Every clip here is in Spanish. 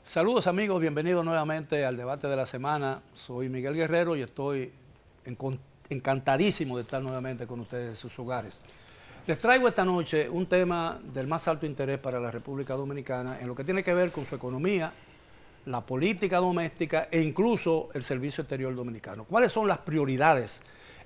Saludos amigos, bienvenidos nuevamente al debate de la semana. Soy Miguel Guerrero y estoy encantadísimo de estar nuevamente con ustedes en sus hogares. Les traigo esta noche un tema del más alto interés para la República Dominicana en lo que tiene que ver con su economía, la política doméstica e incluso el servicio exterior dominicano. ¿Cuáles son las prioridades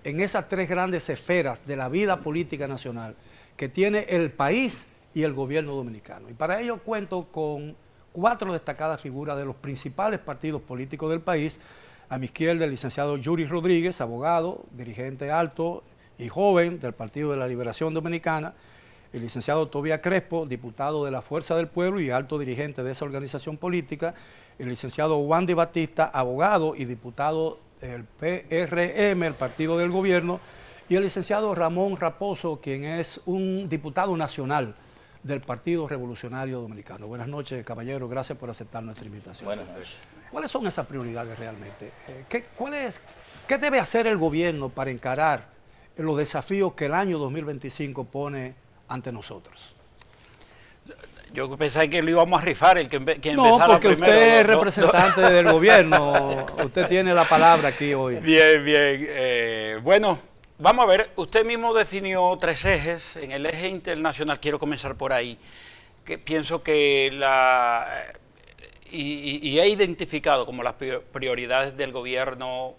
en esas tres grandes esferas de la vida política nacional que tiene el país y el gobierno dominicano? Y para ello cuento con cuatro destacadas figuras de los principales partidos políticos del país. A mi izquierda el licenciado Yuri Rodríguez, abogado, dirigente alto y joven del Partido de la Liberación Dominicana. El licenciado Tobías Crespo, diputado de la Fuerza del Pueblo y alto dirigente de esa organización política. El licenciado Wandy Batista, abogado y diputado del PRM, el Partido del Gobierno. Y el licenciado Ramón Raposo, quien es un diputado nacional del Partido Revolucionario Dominicano. Buenas noches, caballero. Gracias por aceptar nuestra invitación. Buenas noches. ¿Cuáles son esas prioridades realmente? ¿Qué debe hacer el gobierno para encarar los desafíos que el año 2025 pone ante nosotros? Yo pensé que lo íbamos a rifar, el que empezara No, porque primero, usted es representante del gobierno. Usted tiene la palabra aquí hoy. Bien, bien. Bueno, vamos a ver, usted mismo definió tres ejes. En el eje internacional, quiero comenzar por ahí, que pienso que he identificado como las prioridades del gobierno,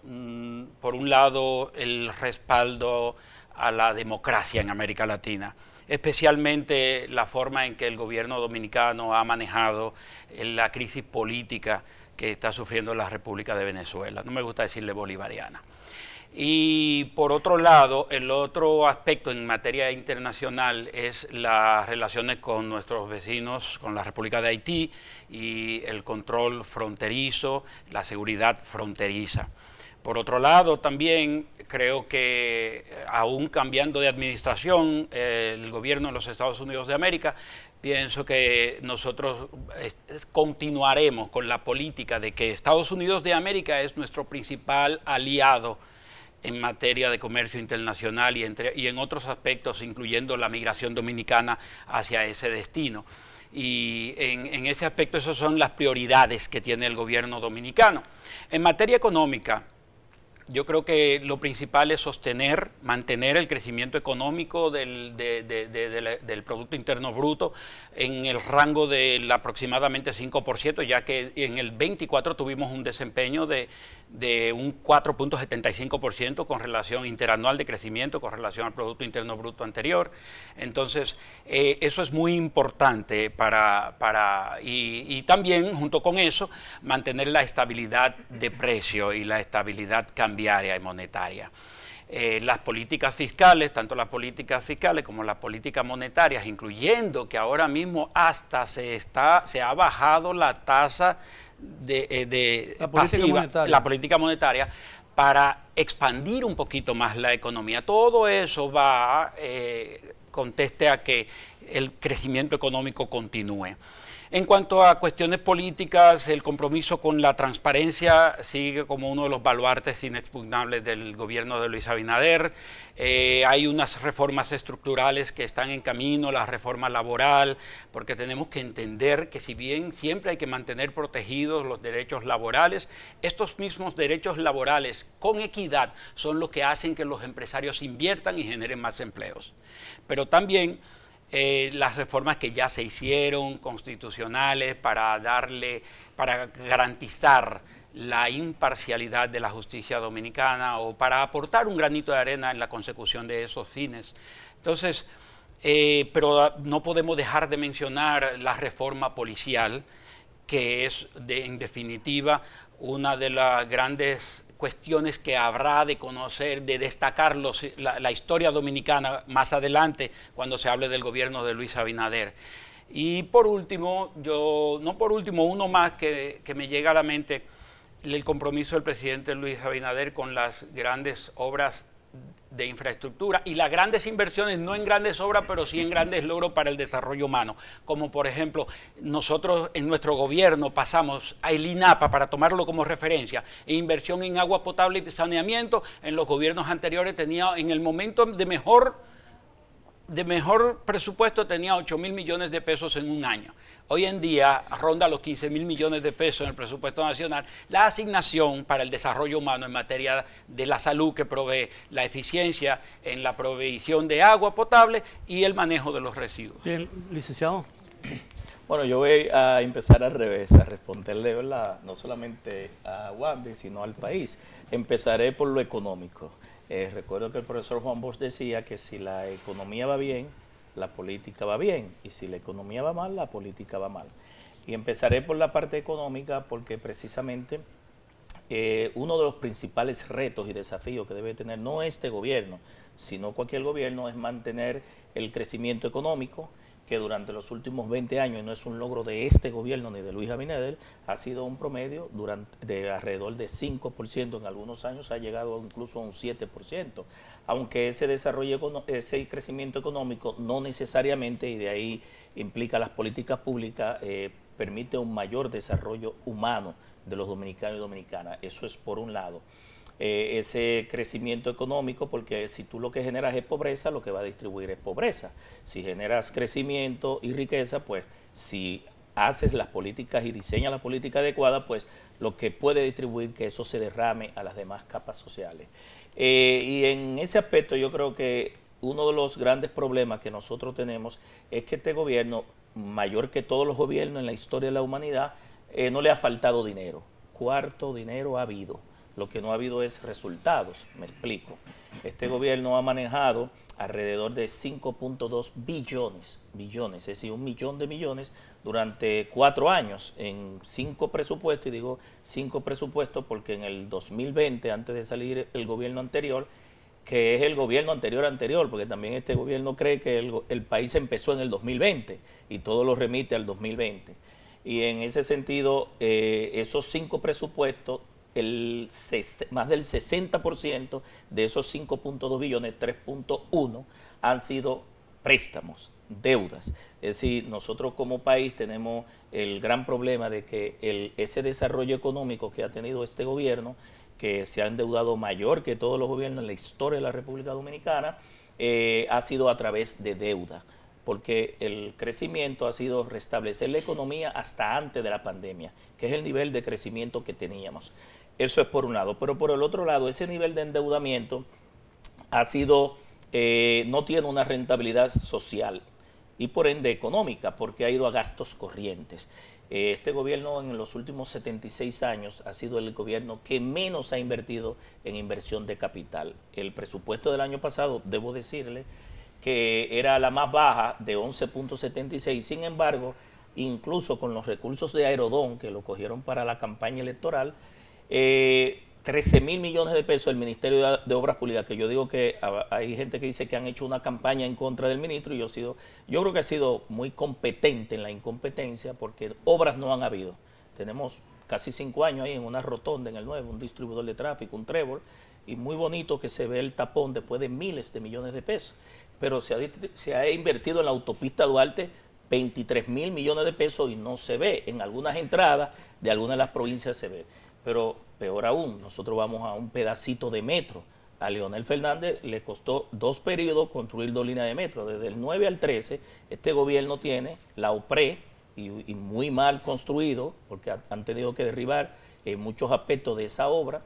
por un lado, el respaldo a la democracia en América Latina, especialmente la forma en que el gobierno dominicano ha manejado la crisis política que está sufriendo la República de Venezuela. No me gusta decirle bolivariana. Y por otro lado, el otro aspecto en materia internacional es las relaciones con nuestros vecinos, con la República de Haití y el control fronterizo, la seguridad fronteriza. Por otro lado, también creo que aún cambiando de administración el gobierno de los Estados Unidos de América, pienso que nosotros continuaremos con la política de que Estados Unidos de América es nuestro principal aliado en materia de comercio internacional y en otros aspectos, incluyendo la migración dominicana hacia ese destino. Y en ese aspecto esas son las prioridades que tiene el gobierno dominicano. En materia económica, yo creo que lo principal es mantener el crecimiento económico del Producto Interno Bruto en el rango del aproximadamente 5%, ya que en el 24 tuvimos un desempeño de un 4.75% con relación interanual de crecimiento con relación al Producto Interno Bruto anterior. Entonces, eso es muy importante y también, junto con eso, mantener la estabilidad de precio y la estabilidad cambiaria y monetaria. Las políticas fiscales, tanto las políticas fiscales como las políticas monetarias, incluyendo que ahora mismo hasta se ha bajado la tasa la política monetaria para expandir un poquito más la economía. Todo eso va conteste a que el crecimiento económico continúe. En cuanto a cuestiones políticas, el compromiso con la transparencia sigue como uno de los baluartes inexpugnables del gobierno de Luis Abinader. Hay unas reformas estructurales que están en camino, la reforma laboral, porque tenemos que entender que si bien siempre hay que mantener protegidos los derechos laborales, estos mismos derechos laborales con equidad son los que hacen que los empresarios inviertan y generen más empleos. Pero también las reformas que ya se hicieron, constitucionales, para garantizar la imparcialidad de la justicia dominicana o para aportar un granito de arena en la consecución de esos fines. Entonces, pero no podemos dejar de mencionar la reforma policial, que es en definitiva una de las grandes cuestiones que habrá de conocer, de destacar la historia dominicana más adelante cuando se hable del gobierno de Luis Abinader. Y por último, uno más que me llega a la mente, el compromiso del presidente Luis Abinader con las grandes obras de infraestructura y las grandes inversiones, no en grandes obras, pero sí en grandes logros para el desarrollo humano, como por ejemplo, nosotros en nuestro gobierno pasamos a el INAPA, para tomarlo como referencia, e inversión en agua potable y saneamiento. En los gobiernos anteriores tenía, en el momento de mejor de mejor presupuesto tenía 8.000 millones de pesos en un año. Hoy en día ronda los 15.000 millones de pesos en el presupuesto nacional la asignación para el desarrollo humano en materia de la salud, que provee la eficiencia en la provisión de agua potable y el manejo de los residuos. Bien, licenciado. Bueno, yo voy a empezar al revés, a responderle, ¿verdad?, no solamente a Wambi, sino al país. Empezaré por lo económico. Recuerdo que el profesor Juan Bosch decía que si la economía va bien, la política va bien, y si la economía va mal, la política va mal. Y empezaré por la parte económica porque precisamente uno de los principales retos y desafíos que debe tener no este gobierno, sino cualquier gobierno, es mantener el crecimiento económico, que durante los últimos 20 años, y no es un logro de este gobierno ni de Luis Abinader, ha sido un promedio de alrededor de 5%, en algunos años ha llegado incluso a un 7%, aunque ese crecimiento económico no necesariamente, y de ahí implica las políticas públicas, permite un mayor desarrollo humano de los dominicanos y dominicanas. Eso es por un lado. Ese crecimiento económico, porque si tú lo que generas es pobreza, lo que va a distribuir es pobreza. Si generas crecimiento y riqueza, pues si haces las políticas y diseñas la política adecuada, pues lo que puede distribuir que eso se derrame a las demás capas sociales. Y en ese aspecto yo creo que uno de los grandes problemas que nosotros tenemos es que este gobierno, mayor que todos los gobiernos en la historia de la humanidad, no le ha faltado dinero. Cuarto dinero ha habido. Lo que no ha habido es resultados, me explico. Este gobierno ha manejado alrededor de 5.2 billones, es decir, 1 millón de millones durante 4 años en 5 presupuestos, y digo 5 presupuestos porque en el 2020, antes de salir el gobierno anterior, que es el gobierno anterior, porque también este gobierno cree que el país empezó en el 2020 y todo lo remite al 2020. Y en ese sentido, esos 5 presupuestos, más del 60% de esos 5.2 billones, 3.1, han sido préstamos, deudas. Es decir, nosotros como país tenemos el gran problema de que ese desarrollo económico que ha tenido este gobierno, que se ha endeudado mayor que todos los gobiernos en la historia de la República Dominicana, ha sido a través de deuda, porque el crecimiento ha sido restablecer la economía hasta antes de la pandemia, que es el nivel de crecimiento que teníamos. Eso es por un lado, pero por el otro lado, ese nivel de endeudamiento ha sido, no tiene una rentabilidad social y por ende económica, porque ha ido a gastos corrientes. Este gobierno en los últimos 76 años ha sido el gobierno que menos ha invertido en inversión de capital. El presupuesto del año pasado, debo decirle, que era la más baja, de 11.76, sin embargo, incluso con los recursos de Aerodón, que lo cogieron para la campaña electoral, 13.000 millones de pesos del Ministerio de Obras Públicas, que yo digo que hay gente que dice que han hecho una campaña en contra del ministro, y yo creo que ha sido muy competente en la incompetencia, porque obras no han habido. Tenemos casi 5 años ahí en una rotonda en el 9, un distribuidor de tráfico, un trébol, y muy bonito que se ve el tapón después de miles de millones de pesos, pero se ha invertido en la autopista Duarte 23.000 millones de pesos y no se ve. En algunas entradas de algunas de las provincias se ve. Pero peor aún, nosotros vamos a un pedacito de metro. A Leonel Fernández le costó 2 periodos construir 2 líneas de metro. Desde el 9 al 13, este gobierno tiene la OPRE, y muy mal construido, porque han tenido que derribar muchos aspectos de esa obra,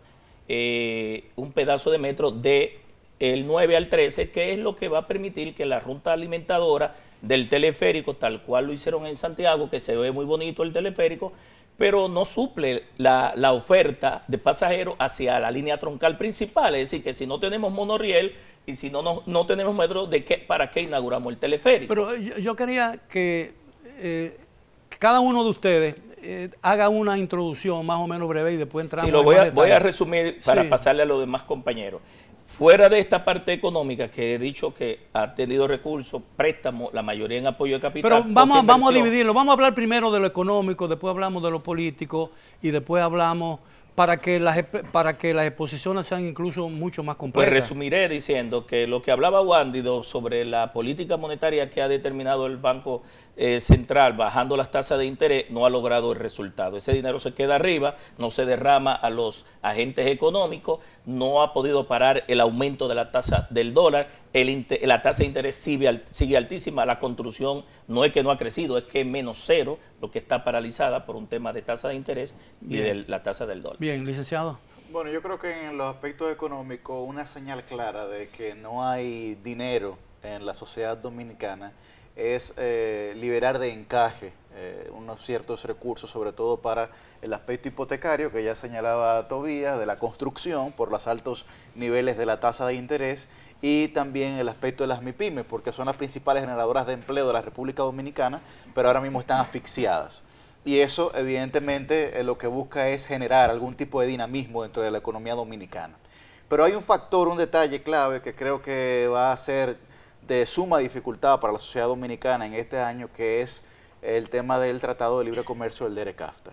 un pedazo de metro de el 9 al 13, que es lo que va a permitir que la ruta alimentadora del teleférico, tal cual lo hicieron en Santiago, que se ve muy bonito el teleférico, pero no suple la oferta de pasajeros hacia la línea troncal principal. Es decir, que si no tenemos monorriel y si no tenemos metro, ¿para qué inauguramos el teleférico? Pero yo quería que cada uno de ustedes haga una introducción más o menos breve y después entramos. Sí, lo voy a resumir para pasarle a los demás compañeros. Fuera de esta parte económica, que he dicho que ha tenido recursos, préstamos, la mayoría en apoyo de capital. Pero vamos a dividirlo. Vamos a hablar primero de lo económico, después hablamos de lo político y después hablamos para que las exposiciones sean incluso mucho más Pues complejas. resumiré diciendo que lo que hablaba Wándido sobre la política monetaria que ha determinado el Banco Central bajando las tasas de interés no ha logrado el resultado. Ese dinero se queda arriba, no se derrama a los agentes económicos, no ha podido parar el aumento de la tasa del dólar, la tasa de interés sigue altísima, la construcción no es que no ha crecido, es que es menos cero, lo que está paralizada por un tema de tasa de interés y de la tasa del dólar. Bien, licenciado. Bueno, yo creo que en los aspectos económicos una señal clara de que no hay dinero en la sociedad dominicana es liberar de encaje unos ciertos recursos, sobre todo para el aspecto hipotecario que ya señalaba Tobías, de la construcción por los altos niveles de la tasa de interés, y también el aspecto de las MIPYMES, porque son las principales generadoras de empleo de la República Dominicana, pero ahora mismo están asfixiadas. Y eso, evidentemente, lo que busca es generar algún tipo de dinamismo dentro de la economía dominicana. Pero hay un factor, un detalle clave que creo que va a ser de suma dificultad para la sociedad dominicana en este año, que es el tema del Tratado de Libre Comercio del DERECAFTA,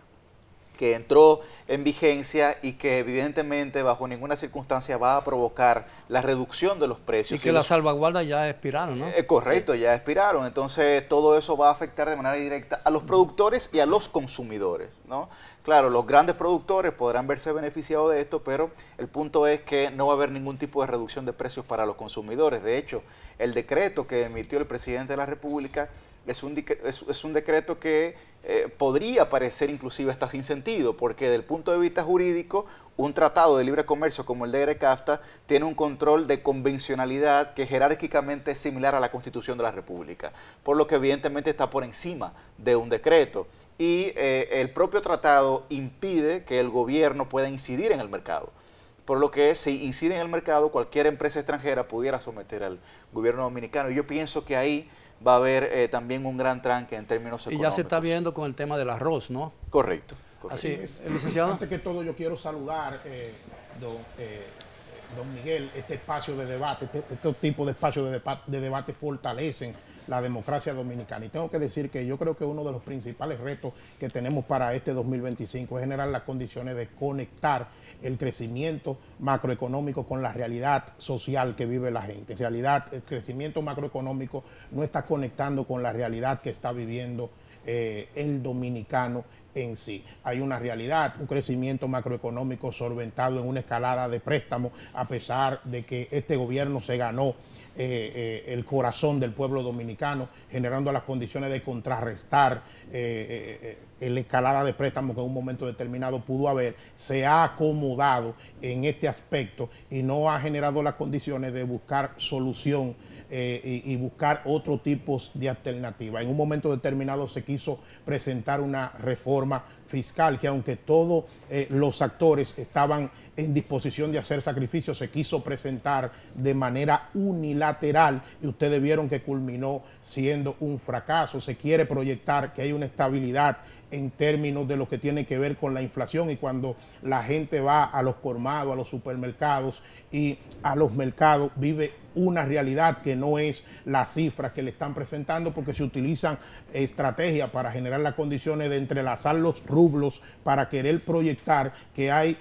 que entró en vigencia y que evidentemente bajo ninguna circunstancia va a provocar la reducción de los precios. Y que las salvaguardas ya expiraron, ¿no? Correcto, sí, ya expiraron. Entonces todo eso va a afectar de manera directa a los productores y a los consumidores, ¿no? Claro, los grandes productores podrán verse beneficiados de esto, pero el punto es que no va a haber ningún tipo de reducción de precios para los consumidores. De hecho, el decreto que emitió el presidente de la República es un decreto que podría parecer inclusive hasta sin sentido, porque desde el punto de vista jurídico, un tratado de libre comercio como el de DERECAFTA tiene un control de convencionalidad que jerárquicamente es similar a la Constitución de la República, por lo que evidentemente está por encima de un decreto. Y el propio tratado impide que el gobierno pueda incidir en el mercado. Por lo que si incide en el mercado, cualquier empresa extranjera pudiera someter al gobierno dominicano. Y yo pienso que ahí va a haber también un gran tranque en términos económicos. Y ya se está viendo con el tema del arroz, ¿no? Correcto. Así es, licenciado. Antes que todo, yo quiero saludar, don Miguel, este espacio de debate, estos tipos de espacios de debate fortalecen la democracia dominicana. Y tengo que decir que yo creo que uno de los principales retos que tenemos para este 2025 es generar las condiciones de conectar el crecimiento macroeconómico con la realidad social que vive la gente. En realidad, el crecimiento macroeconómico no está conectando con la realidad que está viviendo el dominicano en sí. Hay una realidad, un crecimiento macroeconómico solventado en una escalada de préstamos, a pesar de que este gobierno se ganó el corazón del pueblo dominicano, generando las condiciones de contrarrestar la escalada de préstamos que en un momento determinado pudo haber. Se ha acomodado en este aspecto y no ha generado las condiciones de buscar solución y buscar otro tipo de alternativa. En un momento determinado se quiso presentar una reforma fiscal que, aunque todos los actores estaban en disposición de hacer sacrificios, se quiso presentar de manera unilateral y ustedes vieron que culminó siendo un fracaso. Se quiere proyectar que hay una estabilidad en términos de lo que tiene que ver con la inflación, y cuando la gente va a los colmados, a los supermercados y a los mercados, vive una realidad que no es la cifra que le están presentando, porque se utilizan estrategias para generar las condiciones de entrelazar los rublos para querer proyectar que hay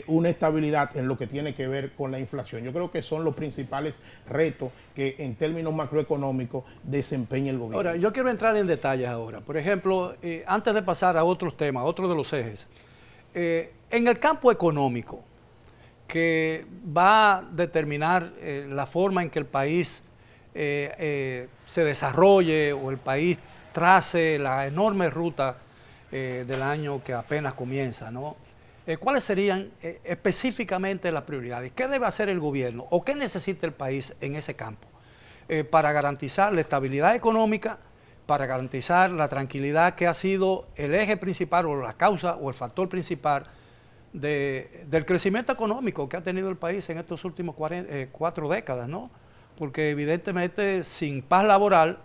una estabilidad en lo que tiene que ver con la inflación. Yo creo que son los principales retos que en términos macroeconómicos desempeña el gobierno. Ahora, yo quiero entrar en detalles ahora. Por ejemplo, antes de pasar a otros temas, a otros de los ejes, en el campo económico, que va a determinar la forma en que el país se desarrolle o el país trace la enorme ruta del año que apenas comienza, ¿no? ¿Cuáles serían específicamente las prioridades? ¿Qué debe hacer el gobierno o qué necesita el país en ese campo para garantizar la estabilidad económica, para garantizar la tranquilidad que ha sido el eje principal o la causa o el factor principal del crecimiento económico que ha tenido el país en estos últimos 4 décadas, ¿no? Porque evidentemente sin paz laboral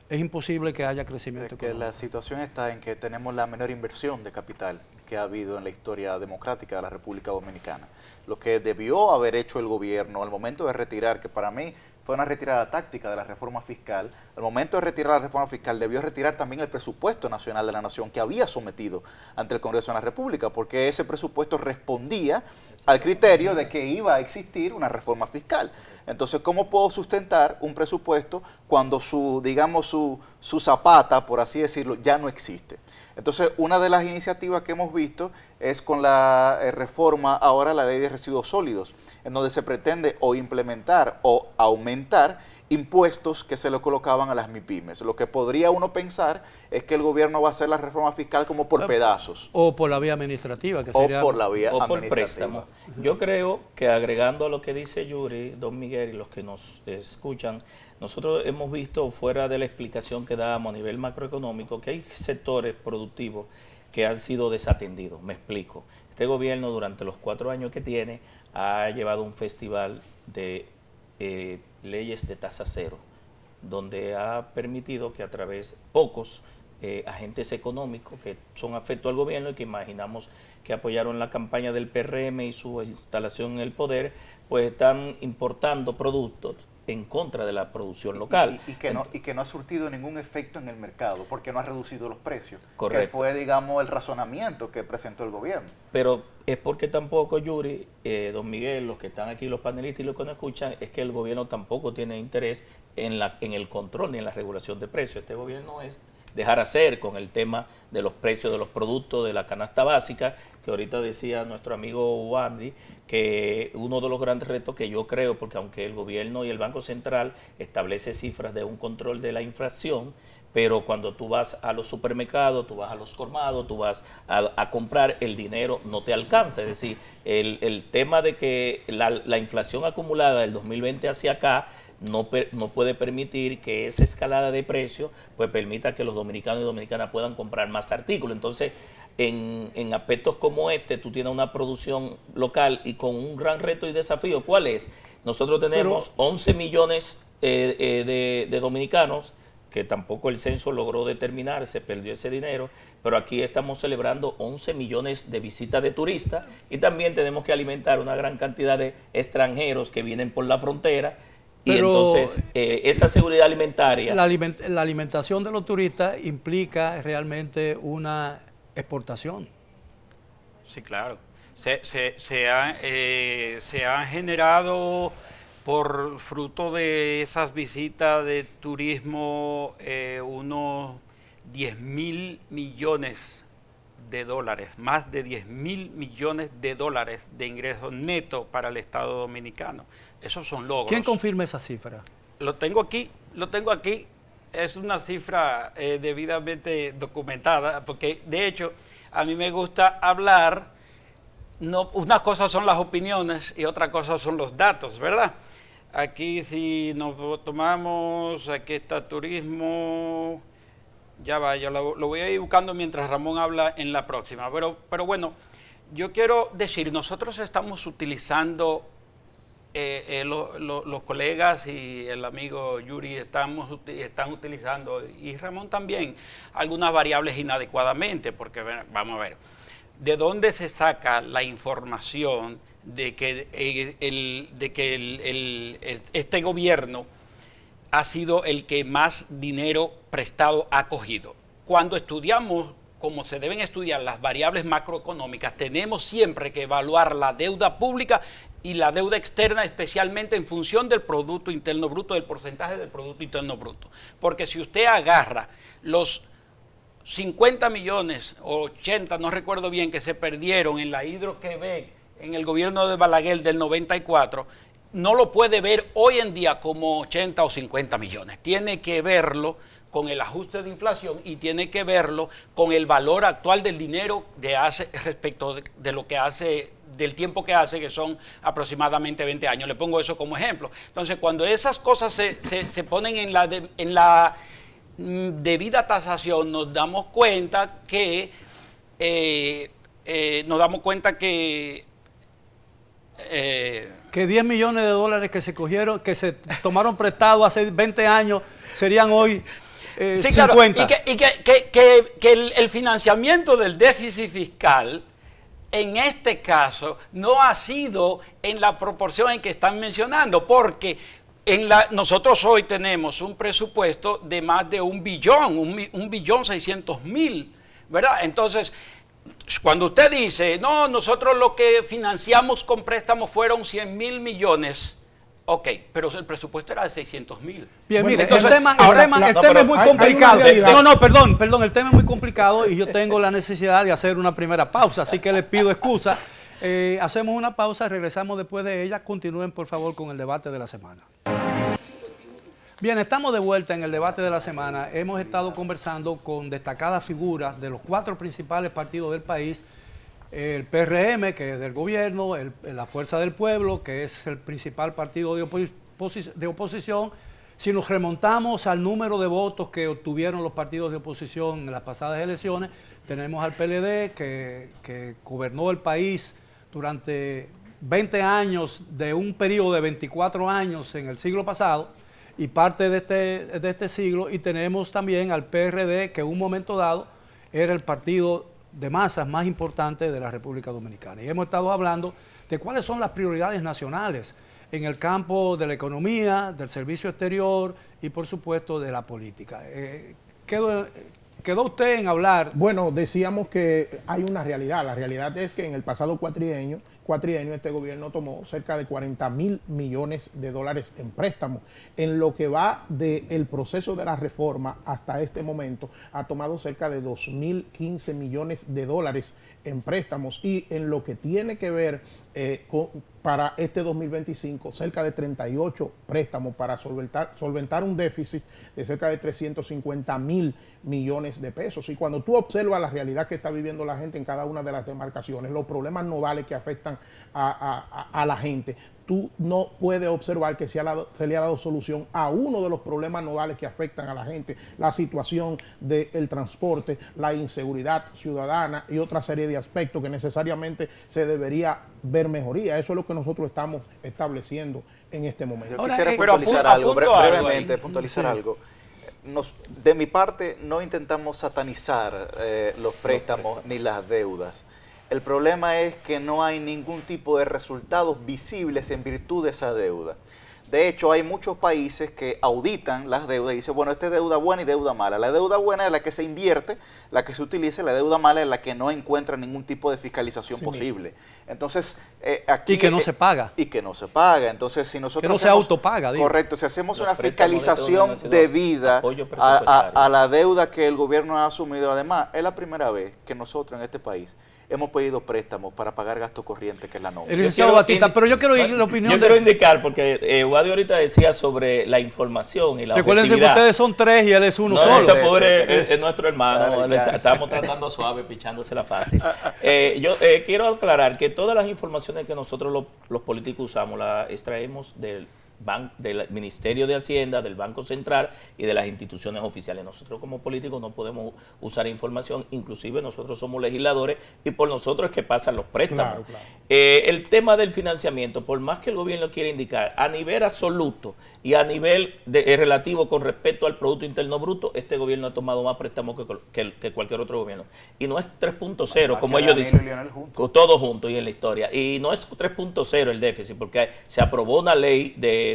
es imposible que haya crecimiento económico. La situación está en que tenemos la menor inversión de capital que ha habido en la historia democrática de la República Dominicana. Lo que debió haber hecho el gobierno al momento de retirar, que para mí fue una retirada táctica de la reforma fiscal, al momento de retirar la reforma fiscal debió retirar también el presupuesto nacional de la nación que había sometido ante el Congreso de la República, porque ese presupuesto respondía al criterio de que iba a existir una reforma fiscal. Entonces, ¿cómo puedo sustentar un presupuesto cuando su zapata, por así decirlo, ya no existe? Entonces, una de las iniciativas que hemos visto es con la reforma ahora a la ley de residuos sólidos, en donde se pretende o implementar o aumentar impuestos que se le colocaban a las MIPYMES. Lo que podría uno pensar es que el gobierno va a hacer la reforma fiscal como por pedazos. O por la vía administrativa, que O sería... por la vía o por administrativa. préstamo. Yo creo que agregando a lo que dice Yuri, don Miguel y los que nos escuchan, nosotros hemos visto fuera de la explicación que dábamos a nivel macroeconómico que hay sectores productivos que han sido desatendidos. Me explico. Este gobierno durante los 4 años que tiene ha llevado un festival de leyes de tasa cero, donde ha permitido que a través pocos agentes económicos que son afectos al gobierno y que imaginamos que apoyaron la campaña del PRM y su instalación en el poder, pues están importando productos en contra de la producción local. Y que no ha surtido ningún efecto en el mercado, porque no ha reducido los precios. Correcto. Que fue, digamos, el razonamiento que presentó el gobierno. Pero es porque tampoco, Yuri, don Miguel, los que están aquí, los panelistas y los que nos escuchan, es que el gobierno tampoco tiene interés en el control ni en la regulación de precios. Este gobierno es dejar hacer con el tema de los precios de los productos de la canasta básica, que ahorita decía nuestro amigo Wandy, que uno de los grandes retos que yo creo, porque aunque el gobierno y el Banco Central establece cifras de un control de la inflación, pero cuando tú vas a los supermercados, tú vas a los colmados, tú vas a comprar, el dinero no te alcanza. Es decir, el tema de que la inflación acumulada del 2020 hacia acá no puede permitir que esa escalada de precios pues permita que los dominicanos y dominicanas puedan comprar más artículos. Entonces, en aspectos como este, tú tienes una producción local y con un gran reto y desafío. ¿Cuál es? Nosotros tenemos 11 millones de dominicanos, que tampoco el censo logró determinar, se perdió ese dinero, pero aquí estamos celebrando 11 millones de visitas de turistas y también tenemos que alimentar una gran cantidad de extranjeros que vienen por la frontera. Y pero entonces esa seguridad alimentaria... La alimentación de los turistas implica realmente una exportación. Sí, claro. Se ha generado por fruto de esas visitas de turismo unos 10.000 millones de dólares, más de 10.000 millones de dólares de ingresos netos para el Estado Dominicano. Esos son logros. ¿Quién confirma esa cifra? Lo tengo aquí. Es una cifra debidamente documentada, porque de hecho a mí me gusta hablar, no, unas cosas son las opiniones y otra cosa son los datos, ¿verdad? Aquí si nos tomamos, aquí está turismo, ya va, yo lo voy a ir buscando mientras Ramón habla en la próxima, pero bueno, yo quiero decir, nosotros estamos utilizando, los colegas y el amigo Yuri están utilizando, y Ramón también, algunas variables inadecuadamente, porque vamos a ver, ¿de dónde se saca la información de que este gobierno ha sido el que más dinero prestado ha cogido? Cuando estudiamos, como se deben estudiar las variables macroeconómicas, tenemos siempre que evaluar la deuda pública y la deuda externa, especialmente en función del Producto Interno Bruto, del porcentaje del Producto Interno Bruto. Porque si usted agarra los 50 millones o 80, no recuerdo bien, que se perdieron en la Hidro-Quebec en el gobierno de Balaguer del 94, no lo puede ver hoy en día como 80 o 50 millones. Tiene que verlo con el ajuste de inflación y tiene que verlo con el valor actual del dinero respecto de lo que hace, del tiempo que hace, que son aproximadamente 20 años. Le pongo eso como ejemplo. Entonces, cuando esas cosas se ponen en la debida tasación, nos damos cuenta que que 10 millones de dólares que se cogieron, que se tomaron prestado hace 20 años, serían hoy Sí, 50. claro, y que el financiamiento del déficit fiscal en este caso no ha sido en la proporción en que están mencionando, porque nosotros hoy tenemos un presupuesto de más de 1.600.000.000, ¿verdad? Entonces, cuando usted dice, no, nosotros lo que financiamos con préstamos fueron 100.000 millones, ok, pero el presupuesto era de 600.000. Bien, mire, entonces, el tema es muy complicado. Perdón, el tema es muy complicado y yo tengo la necesidad de hacer una primera pausa, así que les pido excusa. Hacemos una pausa, regresamos después de ella. Continúen, por favor, con el debate de la semana. Bien, estamos de vuelta en el debate de la semana. Hemos estado conversando con destacadas figuras de los 4 principales partidos del país. El PRM, que es del gobierno, la Fuerza del Pueblo, que es el principal partido de oposición. Si nos remontamos al número de votos que obtuvieron los partidos de oposición en las pasadas elecciones, tenemos al PLD, que gobernó el país durante 20 años de un periodo de 24 años en el siglo pasado, y parte de este siglo, y tenemos también al PRD, que en un momento dado era el partido de masas más importante de la República Dominicana. Y hemos estado hablando de cuáles son las prioridades nacionales en el campo de la economía, del servicio exterior y, por supuesto, de la política. ¿Quedó usted en hablar? Bueno, decíamos que hay una realidad. La realidad es que en el pasado cuatrienio este gobierno tomó cerca de 40.000 millones de dólares en préstamos. En lo que va del proceso de la reforma hasta este momento, ha tomado cerca de 2.015 millones de dólares en préstamos, y en lo que tiene que ver para este 2025, cerca de 38 préstamos para solventar un déficit de cerca de 350.000 millones de pesos. Y cuando tú observas la realidad que está viviendo la gente en cada una de las demarcaciones, los problemas nodales que afectan a la gente, tú no puedes observar que se le ha dado solución a uno de los problemas nodales que afectan a la gente: la situación del transporte, la inseguridad ciudadana y otra serie de aspectos que necesariamente se debería ver mejoría. Eso es lo que nosotros estamos estableciendo en este momento. Yo quisiera puntualizar algo, brevemente, puntualizar algo. De mi parte, no intentamos satanizar los préstamos ni las deudas. El problema es que no hay ningún tipo de resultados visibles en virtud de esa deuda. De hecho, hay muchos países que auditan las deudas y dicen, bueno, esta es deuda buena y deuda mala. La deuda buena es la que se invierte, la que se utiliza, y la deuda mala es la que no encuentra ningún tipo de fiscalización posible. Entonces, aquí... Y que no se paga. Y que no se paga. Entonces, si nosotros... Que no se autopaga, digo. Correcto, si hacemos una fiscalización debida a la deuda que el gobierno ha asumido, además, es la primera vez que nosotros en este país hemos pedido préstamos para pagar gastos corrientes, que es la nómina. Pero yo quiero oír la opinión. Yo quiero indicar, porque Wadio ahorita decía sobre la información y la Recuerden que ustedes son 3 y él es uno solo. Ese pobre es nuestro hermano, estamos tratando suave, pichándosela fácil. Yo quiero aclarar que todas las informaciones que nosotros los políticos usamos las extraemos del Ministerio de Hacienda, del Banco Central y de las instituciones oficiales. Nosotros como políticos no podemos usar información, inclusive nosotros somos legisladores y por nosotros es que pasan los préstamos. Claro. El tema del financiamiento, por más que el gobierno quiera indicar, a nivel absoluto y a nivel relativo con respecto al Producto Interno Bruto, este gobierno ha tomado más préstamos que cualquier otro gobierno. Y no es 3.0, como ellos dicen, todos juntos y en la historia. Y no es 3.0 el déficit, porque se aprobó una ley de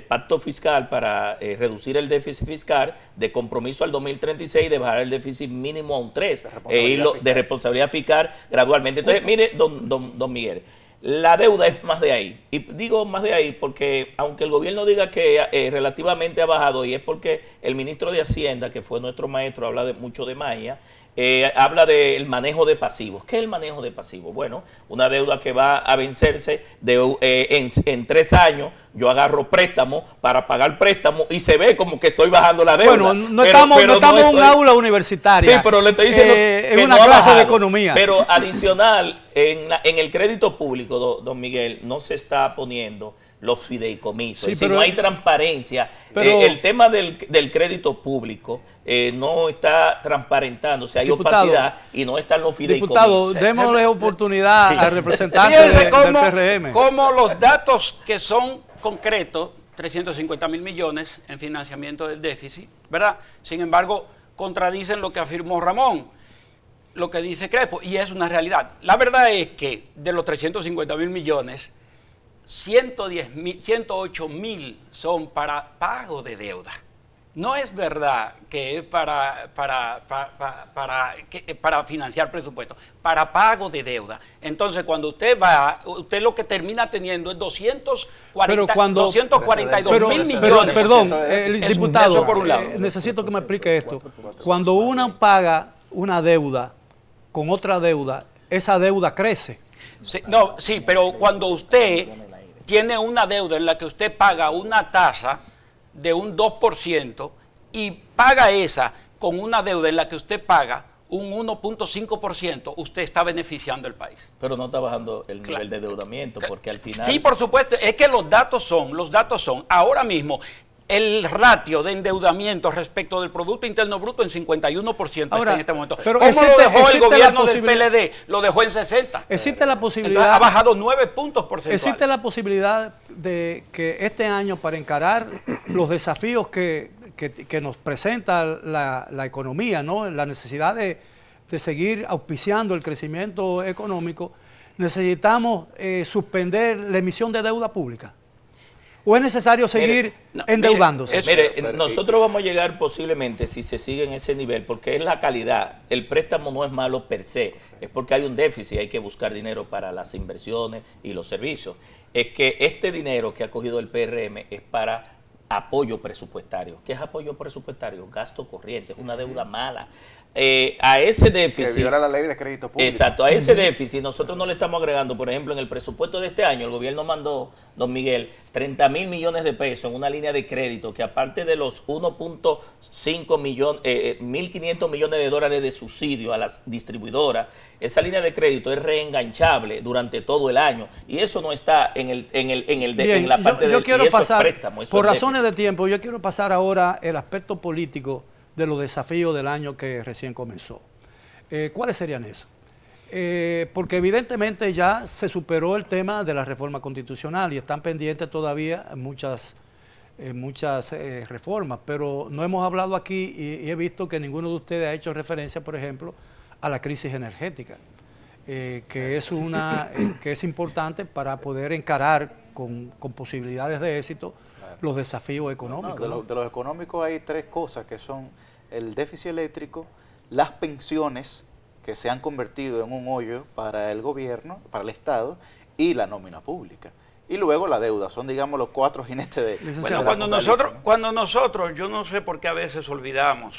pacto fiscal para reducir el déficit fiscal, de compromiso al 2036, de bajar el déficit mínimo a un 3, de responsabilidad fiscal gradualmente. Entonces, mire, don Miguel, la deuda es más de ahí. Y digo más de ahí porque, aunque el gobierno diga que relativamente ha bajado, y es porque el ministro de Hacienda, que fue nuestro maestro, habla mucho de magia, habla del manejo de pasivos. ¿Qué es el manejo de pasivos? Bueno, una deuda que va a vencerse en 3 años, yo agarro préstamo para pagar préstamo y se ve como que estoy bajando la deuda. Bueno, no estamos en un aula universitaria. Sí, pero le estoy diciendo que es una clase de economía. Pero adicional, en el crédito público, don Miguel, no se está poniendo los fideicomisos. Sí, es decir, no hay transparencia. El tema del crédito público no está transparentando, o sea, hay opacidad y no están los fideicomisos. Diputado, démosle oportunidad al representante del PRM. Como los datos que son concretos 350.000 millones en financiamiento del déficit, ¿verdad? Sin embargo, contradicen lo que afirmó Ramón, lo que dice Crespo, y es una realidad. La verdad es que de los 350.000 millones, 108.000 son para pago de deuda. No es verdad que es para financiar presupuesto, para pago de deuda. Entonces, cuando usted va, usted lo que termina teniendo es 242.000 millones. Perdón, diputado, eso por un lado. Necesito que me explique esto. Cuando uno paga una deuda con otra deuda, esa deuda crece. Sí, no, sí, pero cuando usted tiene una deuda en la que usted paga una tasa de un 2% y paga esa con una deuda en la que usted paga un 1.5%, usted está beneficiando al país. Pero no está bajando el nivel de endeudamiento, porque al final... Sí, por supuesto, es que los datos son, ahora mismo, el ratio de endeudamiento respecto del Producto Interno Bruto en 51% ahora, está en este momento. Pero ¿Cómo lo dejó el gobierno del posibilidad, PLD? Lo dejó en 60. Existe la posibilidad... Entonces, ha bajado 9 puntos porcentuales. Existe la posibilidad de que este año, para encarar los desafíos que nos presenta la economía, ¿no? La necesidad de seguir auspiciando el crecimiento económico, necesitamos suspender la emisión de deuda pública. ¿O es necesario seguir endeudándose? Mire, nosotros vamos a llegar posiblemente, si se sigue en ese nivel, porque es la calidad. El préstamo no es malo per se, es porque hay un déficit, hay que buscar dinero para las inversiones y los servicios. Es que este dinero que ha cogido el PRM es para apoyo presupuestario. ¿Qué es apoyo presupuestario? Gasto corriente, es una deuda mala. A ese déficit... Que viola la ley de crédito público. Exacto, a ese déficit nosotros no le estamos agregando, por ejemplo, en el presupuesto de este año, el gobierno mandó, don Miguel, 30.000 millones de pesos en una línea de crédito que, aparte de los 1.5 millones, 1.500 millones de dólares de subsidio a las distribuidoras, esa línea de crédito es reenganchable durante todo el año, y eso no está en la parte de esos préstamos. Por razones de tiempo, yo quiero pasar ahora el aspecto político de los desafíos del año que recién comenzó. ¿Cuáles serían esos? Porque evidentemente ya se superó el tema de la reforma constitucional y están pendientes todavía muchas reformas, pero no hemos hablado aquí y he visto que ninguno de ustedes ha hecho referencia, por ejemplo, a la crisis energética, que es importante para poder encarar con posibilidades de éxito los desafíos económicos. De los económicos hay tres cosas que son el déficit eléctrico, las pensiones que se han convertido en un hoyo para el gobierno, para el Estado, y la nómina pública. Y luego la deuda, son, digamos, los cuatro jinetes de... Bueno, cuando nosotros, yo no sé por qué a veces olvidamos,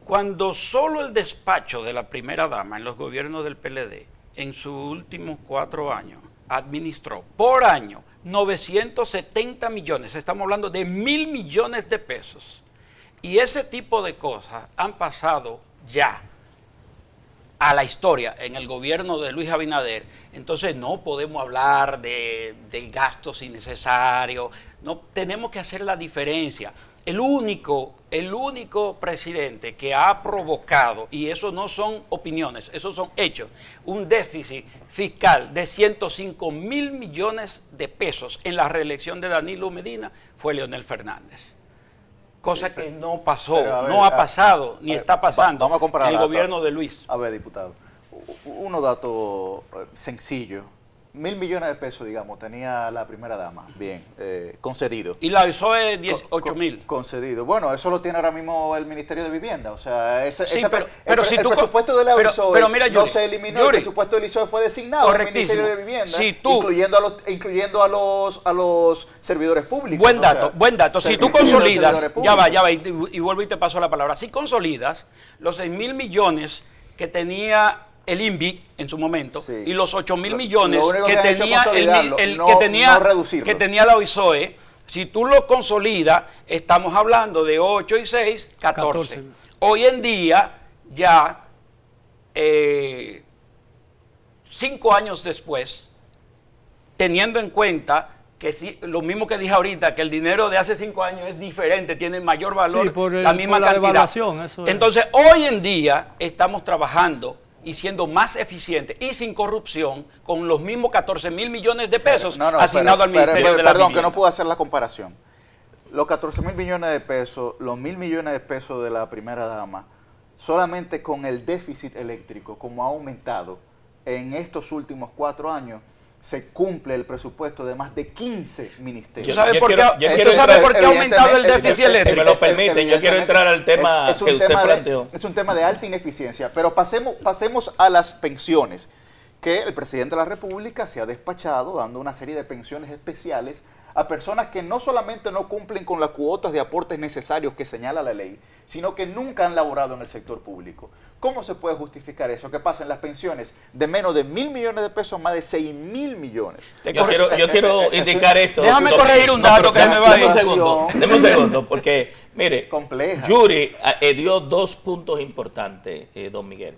cuando solo el despacho de la primera dama en los gobiernos del PLD, en sus últimos 4 años, administró por año 970 millones, estamos hablando de 1.000 millones de pesos. Y ese tipo de cosas han pasado ya a la historia en el gobierno de Luis Abinader. Entonces no podemos hablar de gastos innecesarios, no, tenemos que hacer la diferencia. El único presidente que ha provocado, y eso no son opiniones, esos son hechos, un déficit fiscal de 105.000 millones de pesos en la reelección de Danilo Medina fue Leonel Fernández. Cosa que no pasó, no ha pasado, ni está pasando vamos a comparar en el gobierno de Luis. A ver, diputado, unos datos sencillos. 1.000 millones de pesos, digamos, tenía la primera dama, bien, concedido. Y la USOE 18.000. Concedido. Bueno, eso lo tiene ahora mismo el Ministerio de Vivienda, o sea, el presupuesto de la USOE no se eliminó, el presupuesto del ISOE fue designado al Ministerio de Vivienda, incluyendo a los servidores públicos. Buen dato. Si tú consolidas, ya va, y vuelvo y te paso la palabra. Si consolidas los 6.000 millones que tenía el INVI en su momento, sí, y los 8.000 millones que tenía la OISOE, si tú lo consolidas, estamos hablando de 8 y 6, 14. Hoy en día, ya 5 años después, teniendo en cuenta que sí, lo mismo que dije ahorita, que el dinero de hace 5 años es diferente, tiene mayor valor, sí, la misma cantidad. Entonces, hoy en día estamos trabajando y siendo más eficiente y sin corrupción con los mismos 14.000 millones de pesos asignados al Ministerio de la Vivienda. Perdón, que no puedo hacer la comparación. los 14.000 millones de pesos, los 1.000 millones de pesos de la primera dama, solamente con el déficit eléctrico, como ha aumentado en estos últimos 4 años, se cumple el presupuesto de más de 15 ministerios. ¿Tú sabes por qué ha aumentado el déficit eléctrico? Si me lo permiten, yo quiero entrar al tema que usted planteó. Es un tema de alta ineficiencia, pero pasemos a las pensiones, que el presidente de la República se ha despachado dando una serie de pensiones especiales a personas que no solamente no cumplen con las cuotas de aportes necesarios que señala la ley, sino que nunca han laborado en el sector público. ¿Cómo se puede justificar eso? Que pasen las pensiones de menos de 1.000 millones de pesos a más de 6.000 millones. Yo quiero indicar esto. Déjame corregir un dato que se me va a ir. Deme un segundo, porque, mire, compleja. Yuri dio 2 puntos importantes, don Miguel.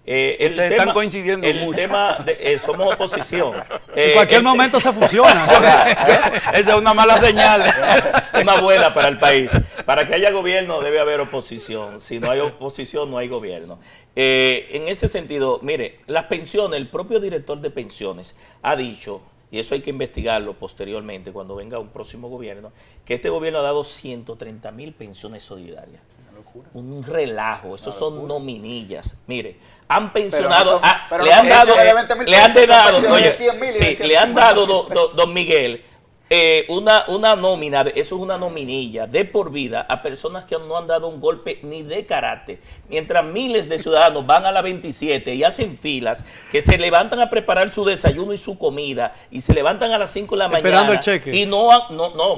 Están coincidiendo el mucho. tema somos oposición. En cualquier momento se fusiona. Esa es una mala señal. Una buena para el país. Para que haya gobierno debe haber oposición. Si no hay oposición, no hay gobierno. En ese sentido, mire, las pensiones, el propio director de pensiones ha dicho, y eso hay que investigarlo posteriormente cuando venga un próximo gobierno, que este gobierno ha dado 130.000 pensiones solidarias. Un relajo, esos son nominillas. Mire, han pensionado, le han dado, don Miguel, una nómina, eso es una nominilla de por vida a personas que no han dado un golpe ni de karate. Mientras miles de ciudadanos van a la 27 y hacen filas, que se levantan a preparar su desayuno y su comida, y se levantan a las 5 de la mañana. Esperando el cheque. Y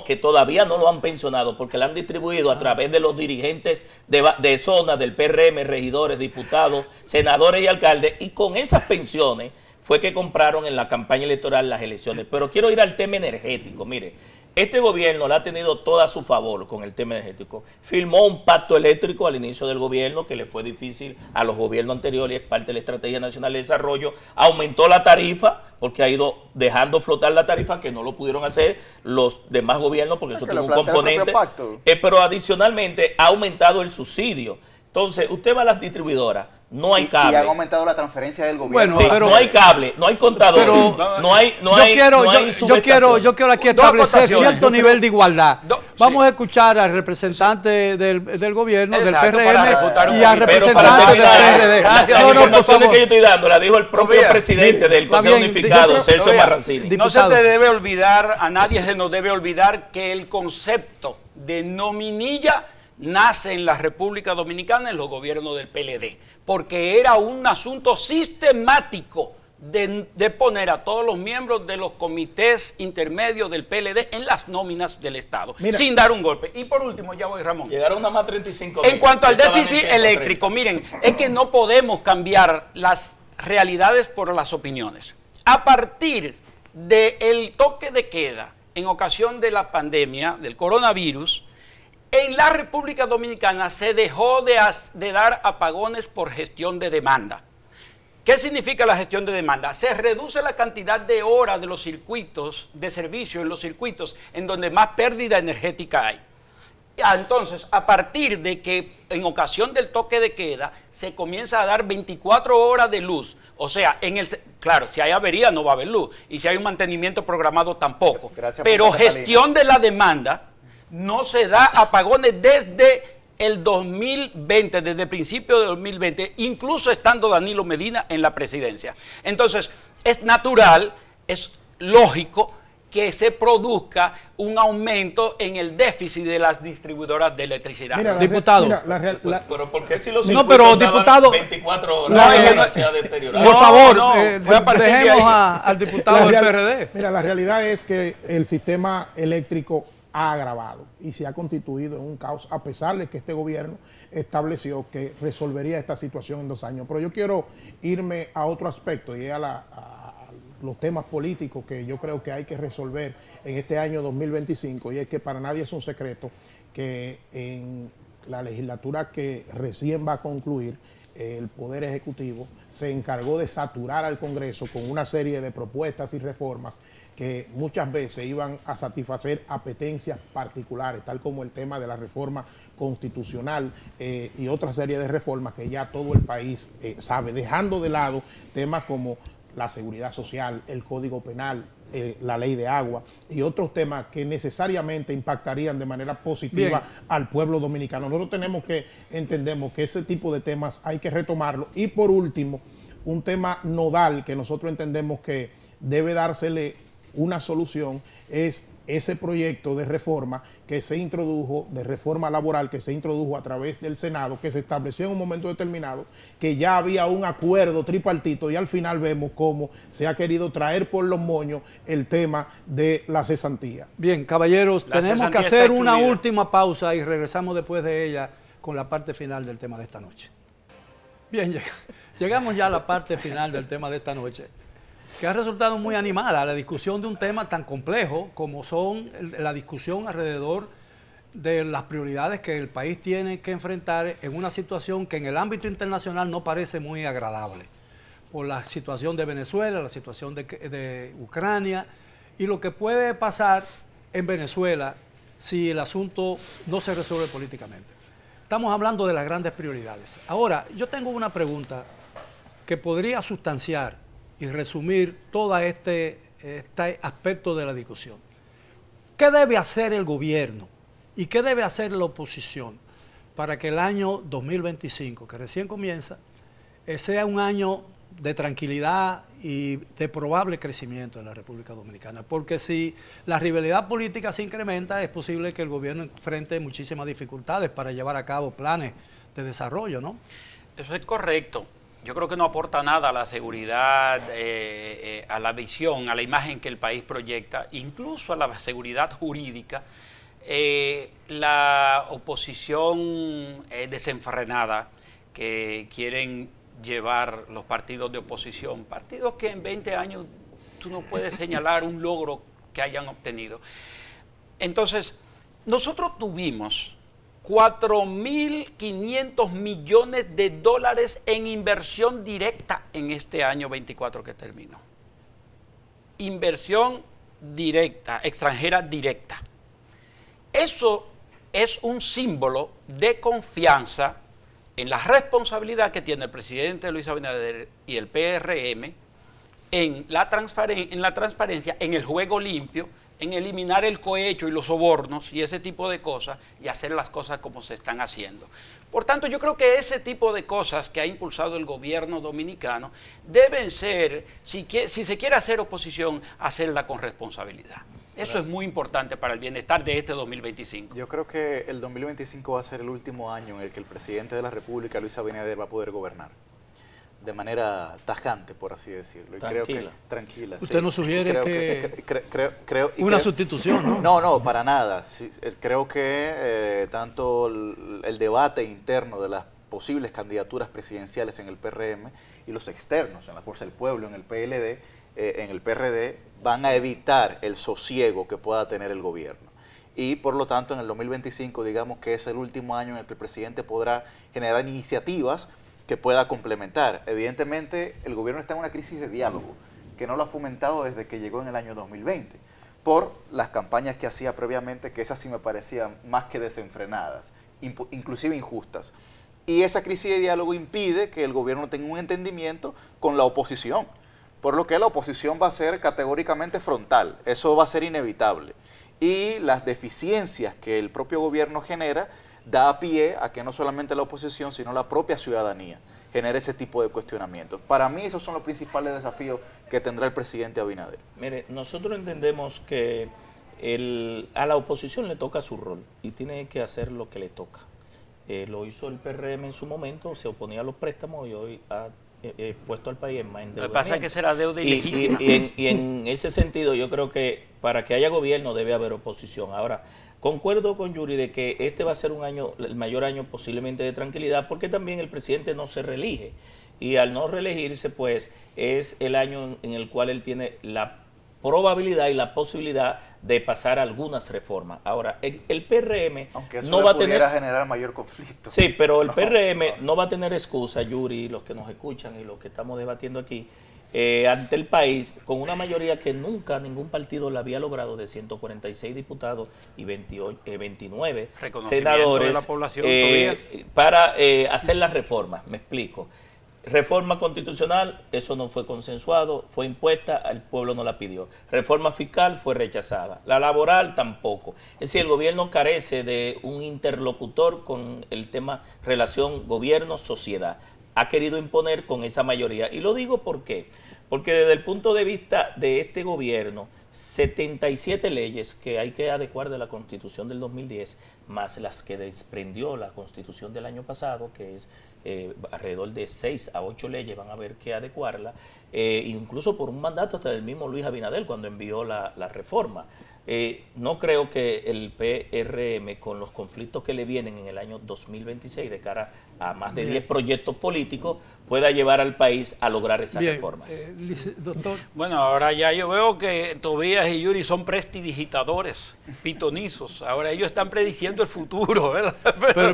que todavía no lo han pensionado, porque lo han distribuido a través de los dirigentes de zona, del PRM, regidores, diputados, senadores y alcaldes, y con esas pensiones fue que compraron en la campaña electoral las elecciones. Pero quiero ir al tema energético. Mire, este gobierno lo ha tenido todo a su favor con el tema energético. Firmó un pacto eléctrico al inicio del gobierno que le fue difícil a los gobiernos anteriores, es parte de la Estrategia Nacional de Desarrollo. Aumentó la tarifa porque ha ido dejando flotar la tarifa, que no lo pudieron hacer los demás gobiernos porque eso tiene un componente. Pero adicionalmente ha aumentado el subsidio. Entonces, usted va a las distribuidoras, no hay cable. Y han aumentado la transferencia del gobierno. Bueno, pero no hay cable, no hay contadores, yo quiero aquí establecer cierto nivel de igualdad. Vamos a escuchar al representante del gobierno, del PRM, y al representante del PRD. Las informaciones que yo estoy dando las dijo el propio presidente del Consejo Unificado, Celso Marrancini. No se te debe olvidar, a nadie se nos debe olvidar que el concepto de nominilla nace en la República Dominicana en los gobiernos del PLD, porque era un asunto sistemático de poner a todos los miembros de los comités intermedios del PLD en las nóminas del Estado, sin dar un golpe. Y por último, ya voy, Ramón. Llegaron a más 35. En cuanto al déficit eléctrico, miren, es que no podemos cambiar las realidades por las opiniones. A partir del toque de queda en ocasión de la pandemia del coronavirus, en la República Dominicana se dejó de dar apagones por gestión de demanda. ¿Qué significa la gestión de demanda? Se reduce la cantidad de horas de los circuitos de servicio en los circuitos en donde más pérdida energética hay. Entonces, a partir de que en ocasión del toque de queda se comienza a dar 24 horas de luz, o sea, claro, si hay avería no va a haber luz, y si hay un mantenimiento programado tampoco, pero gestión de la demanda. No se da apagones desde el 2020, desde el principio de 2020, incluso estando Danilo Medina en la presidencia. Entonces, es natural, es lógico que se produzca un aumento en el déficit de las distribuidoras de electricidad. Diputado. Pero ¿por qué si los diputado, 24 horas se ha deteriorado? Por favor, dejemos al diputado del PRD. Mira, la realidad es que el sistema eléctrico ha agravado y se ha constituido en un caos, a pesar de que este gobierno estableció que resolvería esta situación en 2 años. Pero yo quiero irme a otro aspecto y a los temas políticos que yo creo que hay que resolver en este año 2025, y es que para nadie es un secreto que en la legislatura que recién va a concluir, el Poder Ejecutivo se encargó de saturar al Congreso con una serie de propuestas y reformas que muchas veces iban a satisfacer apetencias particulares, tal como el tema de la reforma constitucional y otra serie de reformas que ya todo el país sabe, dejando de lado temas como la seguridad social, el Código Penal, la ley de agua y otros temas que necesariamente impactarían de manera positiva al pueblo dominicano. Nosotros entendemos que ese tipo de temas hay que retomarlo. Y por último, un tema nodal que nosotros entendemos que debe dársele una solución es ese proyecto de reforma que se introdujo, de reforma laboral que se introdujo a través del Senado, que se estableció en un momento determinado, que ya había un acuerdo tripartito y al final vemos cómo se ha querido traer por los moños el tema de la cesantía. Bien, caballeros, tenemos que hacer una última pausa y regresamos después de ella con la parte final del tema de esta noche. Bien, llegamos ya a la parte final del tema de esta noche, que ha resultado muy animada la discusión de un tema tan complejo como son la discusión alrededor de las prioridades que el país tiene que enfrentar en una situación que en el ámbito internacional no parece muy agradable, por la situación de Venezuela, la situación de Ucrania y lo que puede pasar en Venezuela si el asunto no se resuelve políticamente. Estamos hablando de las grandes prioridades. Ahora, yo tengo una pregunta que podría sustanciar y resumir todo este aspecto de la discusión. ¿Qué debe hacer el gobierno y qué debe hacer la oposición para que el año 2025, que recién comienza, sea un año de tranquilidad y de probable crecimiento en la República Dominicana? Porque si la rivalidad política se incrementa, es posible que el gobierno enfrente muchísimas dificultades para llevar a cabo planes de desarrollo, ¿no? Eso es correcto. Yo creo que no aporta nada a la seguridad, a la visión, a la imagen que el país proyecta, incluso a la seguridad jurídica. La oposición desenfrenada que quieren llevar los partidos de oposición, partidos que en 20 años tú no puedes señalar un logro que hayan obtenido. Entonces, nosotros tuvimos 4.500 millones de dólares en inversión directa en este año 24 que terminó. Inversión directa, extranjera directa. Eso es un símbolo de confianza en la responsabilidad que tiene el presidente Luis Abinader y el PRM en la transparencia, en el juego limpio, en eliminar el cohecho y los sobornos y ese tipo de cosas y hacer las cosas como se están haciendo. Por tanto, yo creo que ese tipo de cosas que ha impulsado el gobierno dominicano deben ser, si se quiere hacer oposición, hacerla con responsabilidad. Eso es muy importante para el bienestar de este 2025. Yo creo que el 2025 va a ser el último año en el que el presidente de la República, Luis Abinader, va a poder gobernar de manera tajante, por así decirlo. Y tranquila. Creo que, tranquila. Usted sí. nos sugiere creo una sustitución, ¿no? No, para nada. Sí, creo que tanto el debate interno de las posibles candidaturas presidenciales en el PRM y los externos, en la Fuerza del Pueblo, en el PLD, en el PRD, van a evitar el sosiego que pueda tener el gobierno. Y por lo tanto, en el 2025, digamos que es el último año en el que el presidente podrá generar iniciativas que pueda complementar. Evidentemente, el gobierno está en una crisis de diálogo, que no lo ha fomentado desde que llegó en el año 2020, por las campañas que hacía previamente, que esas sí me parecían más que desenfrenadas, inclusive injustas. Y esa crisis de diálogo impide que el gobierno tenga un entendimiento con la oposición, por lo que la oposición va a ser categóricamente frontal, eso va a ser inevitable. Y las deficiencias que el propio gobierno genera da pie a que no solamente la oposición, sino la propia ciudadanía genere ese tipo de cuestionamientos. Para mí esos son los principales desafíos que tendrá el presidente Abinader. Mire, nosotros entendemos que a la oposición le toca su rol y tiene que hacer lo que le toca. Lo hizo el PRM en su momento, se oponía a los préstamos y hoy ha puesto al país en más endeudamiento. Lo que pasa es que será deuda ilegítima. Y en ese sentido yo creo que para que haya gobierno debe haber oposición. Ahora, concuerdo con Yuri de que este va a ser un año, el mayor año posiblemente de tranquilidad, porque también el presidente no se reelige. Y al no reelegirse, pues, es el año en el cual él tiene la probabilidad y la posibilidad de pasar algunas reformas. Ahora, el PRM aunque eso no va a tener generar mayor conflicto. Sí, pero el PRM no va a tener excusa, Yuri, los que nos escuchan y los que estamos debatiendo aquí, ante el país, con una mayoría que nunca ningún partido la había logrado, de 146 diputados y 29 senadores, de la población, para hacer las reformas. Me explico. Reforma constitucional, eso no fue consensuado, fue impuesta, el pueblo no la pidió. Reforma fiscal fue rechazada. La laboral tampoco. Es decir, el gobierno carece de un interlocutor con el tema relación gobierno-sociedad. Ha querido imponer con esa mayoría. Y lo digo ¿por qué? Porque desde el punto de vista de este gobierno, 77 leyes que hay que adecuar de la Constitución del 2010, más las que desprendió la Constitución del año pasado, que es alrededor de 6 a 8 leyes, van a haber que adecuarla, incluso por un mandato hasta del mismo Luis Abinader cuando envió la reforma. No creo que el PRM, con los conflictos que le vienen en el año 2026 de cara a más de 10 proyectos políticos, pueda llevar al país a lograr esas reformas. Doctor. Bueno, ahora ya yo veo que Tobías y Yuri son prestidigitadores, pitonizos. Ahora ellos están prediciendo el futuro, ¿verdad? Pero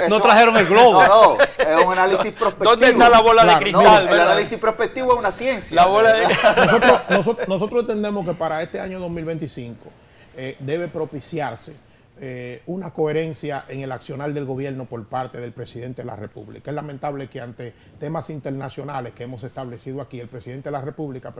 no trajeron el globo. No, es un análisis prospectivo. ¿Dónde está la bola de cristal? No, el análisis prospectivo es una ciencia. La bola de... Nosotros entendemos que para este año 2025 debe propiciarse una coherencia en el accionar del gobierno por parte del presidente de la República. Es lamentable que ante temas internacionales que hemos establecido aquí, el presidente de la República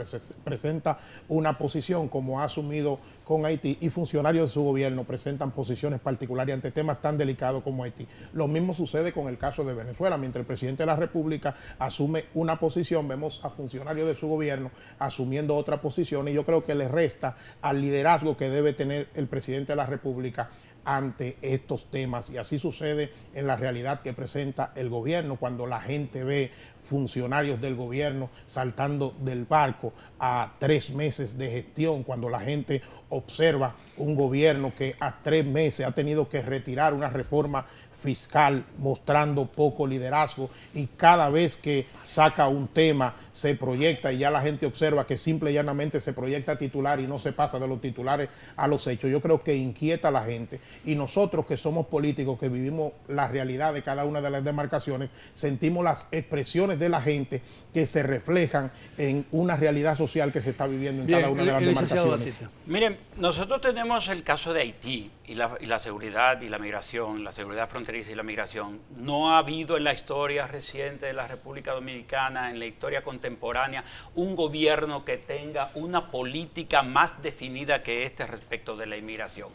presenta una posición como ha asumido con Haití y funcionarios de su gobierno presentan posiciones particulares ante temas tan delicados como Haití. Lo mismo sucede con el caso de Venezuela. Mientras el presidente de la República asume una posición, vemos a funcionarios de su gobierno asumiendo otra posición y yo creo que le resta al liderazgo que debe tener el presidente de la República ante estos temas, y así sucede en la realidad que presenta el gobierno cuando la gente ve funcionarios del gobierno saltando del barco a 3 meses de gestión, cuando la gente observa un gobierno que a 3 meses ha tenido que retirar una reforma fiscal mostrando poco liderazgo y cada vez que saca un tema se proyecta y ya la gente observa que simple y llanamente se proyecta titular y no se pasa de los titulares a los hechos. Yo creo que inquieta a la gente y nosotros que somos políticos, que vivimos la realidad de cada una de las demarcaciones, sentimos las expresiones de la gente que se reflejan en una realidad social que se está viviendo en cada una de las demarcaciones. Miren, nosotros tenemos el caso de Haití y la seguridad y la migración, la seguridad fronteriza y la migración. No ha habido en la historia reciente de la República Dominicana, en la historia contemporánea, un gobierno que tenga una política más definida que este respecto de la inmigración.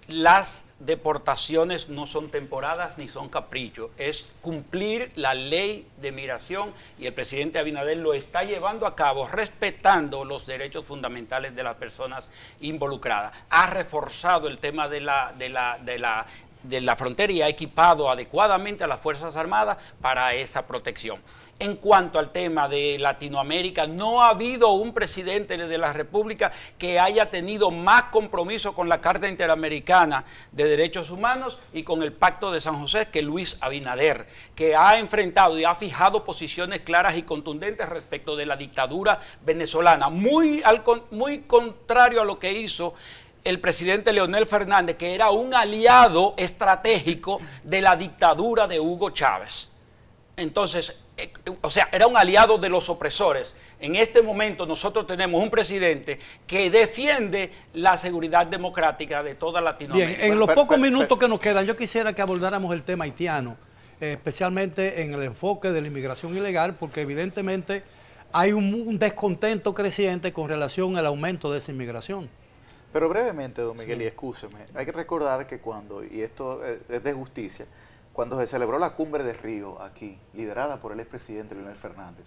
Las deportaciones no son temporadas ni son caprichos, es cumplir la ley de migración y el presidente Abinader lo está llevando a cabo respetando los derechos fundamentales de las personas involucradas. Ha reforzado el tema de la frontera y ha equipado adecuadamente a las Fuerzas Armadas para esa protección. En cuanto al tema de Latinoamérica, no ha habido un presidente de la República que haya tenido más compromiso con la Carta Interamericana de Derechos Humanos y con el Pacto de San José que Luis Abinader, que ha enfrentado y ha fijado posiciones claras y contundentes respecto de la dictadura venezolana, muy contrario a lo que hizo el presidente Leonel Fernández, que era un aliado estratégico de la dictadura de Hugo Chávez. Entonces, o sea, era un aliado de los opresores. En este momento nosotros tenemos un presidente que defiende la seguridad democrática de toda Latinoamérica. Bien, en los pocos minutos que nos quedan, yo quisiera que abordáramos el tema haitiano, especialmente en el enfoque de la inmigración ilegal, porque evidentemente hay un descontento creciente con relación al aumento de esa inmigración. Pero brevemente, don Miguel, y excúseme, hay que recordar que cuando, y esto es de justicia, cuando se celebró la cumbre de Río aquí, liderada por el expresidente Leonel Fernández,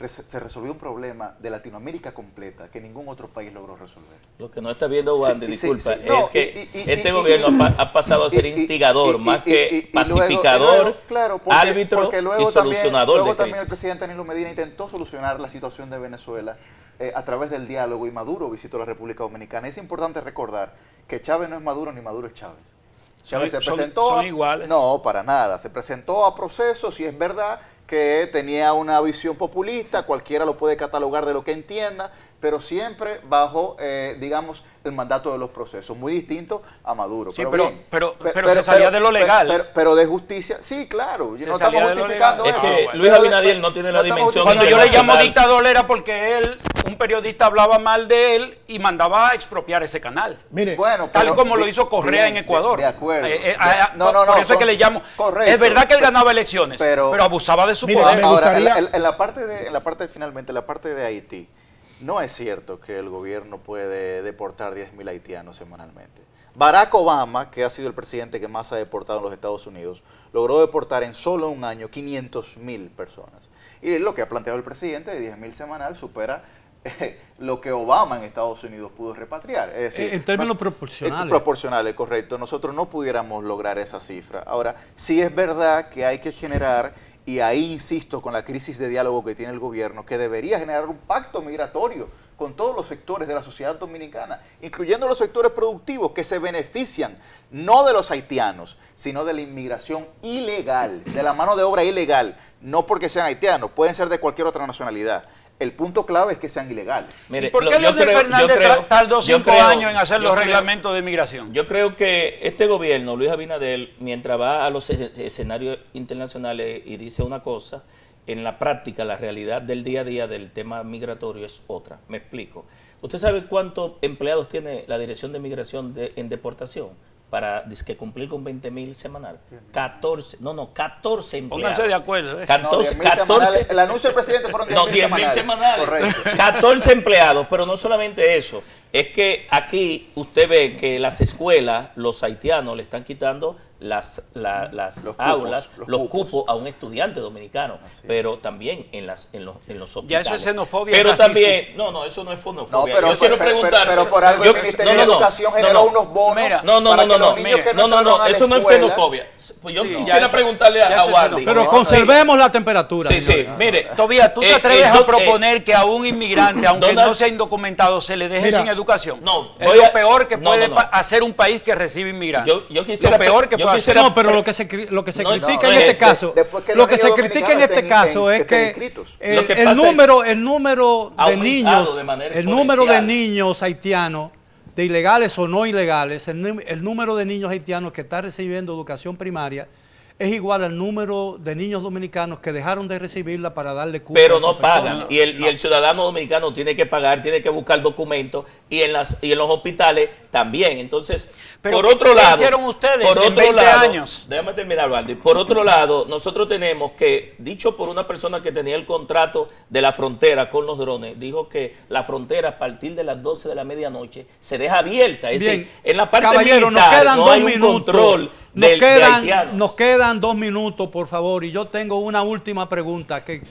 se resolvió un problema de Latinoamérica completa que ningún otro país logró resolver. Lo que no está viendo Wandy, disculpa, es que este gobierno ha pasado a ser instigador más que pacificador, árbitro y solucionador de crisis. Luego también el presidente Danilo Medina intentó solucionar la situación de Venezuela a través del diálogo y Maduro visitó la República Dominicana. Es importante recordar que Chávez no es Maduro ni Maduro es Chávez. Chávez se presentó, son iguales. No, para nada. Se presentó a procesos y es verdad que tenía una visión populista, cualquiera lo puede catalogar de lo que entienda, pero siempre bajo, digamos, el mandato de los procesos, muy distinto a Maduro. Sí, pero se salía de lo legal. Pero de justicia, sí, claro, no estamos justificando eso. Es que Luis Luis Abinader no tiene la dimensión. Cuando yo le llamo dictador era porque él un periodista hablaba mal de él y mandaba a expropiar ese canal. Mire, Bueno, Tal pero como lo hizo Correa en Ecuador. De acuerdo. Por eso es que le llamo. Correcto. Es verdad que él ganaba elecciones, pero abusaba de su Mire, poder. me Ahora, gustaría- en la parte de Haití, no es cierto que el gobierno puede deportar 10.000 haitianos semanalmente. Barack Obama, que ha sido el presidente que más ha deportado en los Estados Unidos, logró deportar en solo un año 500.000 personas. Y lo que ha planteado el presidente de 10.000 semanal supera lo que Obama en Estados Unidos pudo repatriar. Es decir, En términos proporcionales. Proporcionales, correcto. Nosotros no pudiéramos lograr esa cifra. Ahora, sí es verdad que hay que generar, y ahí insisto con la crisis de diálogo que tiene el gobierno, que debería generar un pacto migratorio con todos los sectores de la sociedad dominicana, incluyendo los sectores productivos que se benefician no de los haitianos, sino de la inmigración ilegal, de la mano de obra ilegal, no porque sean haitianos, pueden ser de cualquier otra nacionalidad. El punto clave es que sean ilegales. ¿Y por qué Leonel Fernández tardó 5 años en hacer los reglamentos de migración? Yo creo que este gobierno, Luis Abinader, mientras va a los escenarios internacionales y dice una cosa, en la práctica, la realidad del día a día del tema migratorio es otra. Me explico. ¿Usted sabe cuántos empleados tiene la Dirección de Migración en deportación? Para dizque, cumplir con 20.000 semanal. 14 empleados. Pónganse de acuerdo. 14, el anuncio del presidente fueron 10.000 semanales. Correcto. 14 empleados, pero no solamente eso. Es que aquí usted ve que las escuelas, los haitianos le están quitando las aulas, los cupos a un estudiante dominicano, pero también en los hospitales. Ya eso es xenofobia. Pero racista. también, no, eso no es xenofobia. No, yo quiero preguntar. Pero por algo el Ministerio de Educación generó unos bonos para que los niños que no entraron a la eso no es escuela- xenofobia. Pues yo Sí, quisiera eso- preguntarle ya a eso es Wandy. xenofobia. Pero conservemos la temperatura. Sí, sí, señores. mire. Tobías, ¿tú te atreves a Donald- proponer que a un inmigrante, aunque Donald- no sea indocumentado, se le deje Mira, sin educación? no, es voy lo a- peor que no, puede no, no. hacer un país que recibe inmigrantes. Yo quisiera- lo peor que yo puede quisiera- hacer. No, pero lo que se No, critica no, en este caso, después que lo los que se niños critica en dominicanos este caso es estén que inscritos. Lo que el pasa número ha de aumentado niños, de manera el número de exponencial. niños haitianos, de ilegales o no ilegales, el número de niños haitianos que están recibiendo educación primaria es igual al número de niños dominicanos que dejaron de recibirla para darle cupo a Pero esas no pagan. personas. Y el ciudadano dominicano tiene que pagar, tiene que buscar documentos y en los hospitales también. Entonces, Pero por ¿qué otro lado, hicieron ustedes por en otro 20 lado, años? Déjame terminar, Waldy. Por otro lado, nosotros tenemos que, dicho por una persona que tenía el contrato de la frontera con los drones, dijo que la frontera a partir de las 12 de la medianoche se deja abierta. Es Bien, decir, en la parte caballero, nos militar quedan no 2 hay un minutos. control de haitianos. Nos quedan 2 minutos, por favor, y yo tengo una última pregunta que